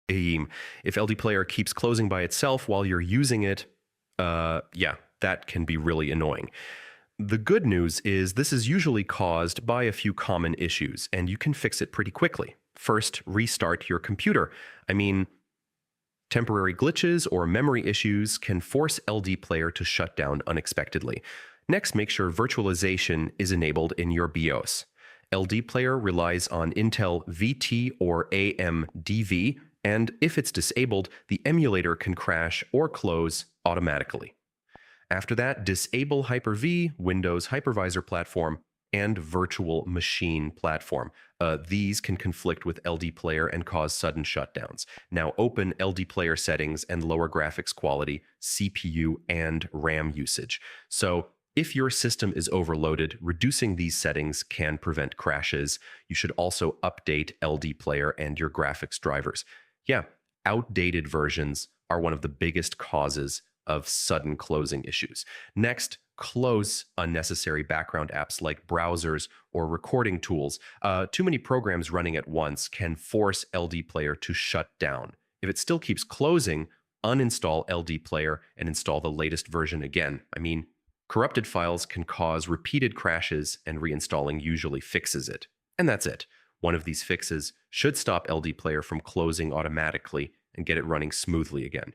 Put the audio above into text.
If LDPlayer keeps closing by itself while you're using it, yeah, that can be really annoying. The good news is this is usually caused by a few common issues, and you can fix it pretty quickly. First, restart your computer. I mean, temporary glitches or memory issues can force LDPlayer to shut down unexpectedly. Next, make sure virtualization is enabled in your BIOS. LDPlayer relies on Intel VT or AMDV, and if it's disabled, the emulator can crash or close automatically. After that, disable Hyper-V, Windows Hypervisor Platform, and Virtual Machine Platform. These can conflict with LDPlayer and cause sudden shutdowns. Now open LDPlayer settings and lower graphics quality, CPU, and RAM usage. So if your system is overloaded, reducing these settings can prevent crashes. You should also update LDPlayer and your graphics drivers. Yeah, outdated versions are one of the biggest causes of sudden closing issues. Next, close unnecessary background apps like browsers or recording tools. Too many programs running at once can force LDPlayer to shut down. If it still keeps closing, uninstall LDPlayer and install the latest version again. I mean, corrupted files can cause repeated crashes, and reinstalling usually fixes it. And that's it. One of these fixes should stop LDPlayer from closing automatically and get it running smoothly again.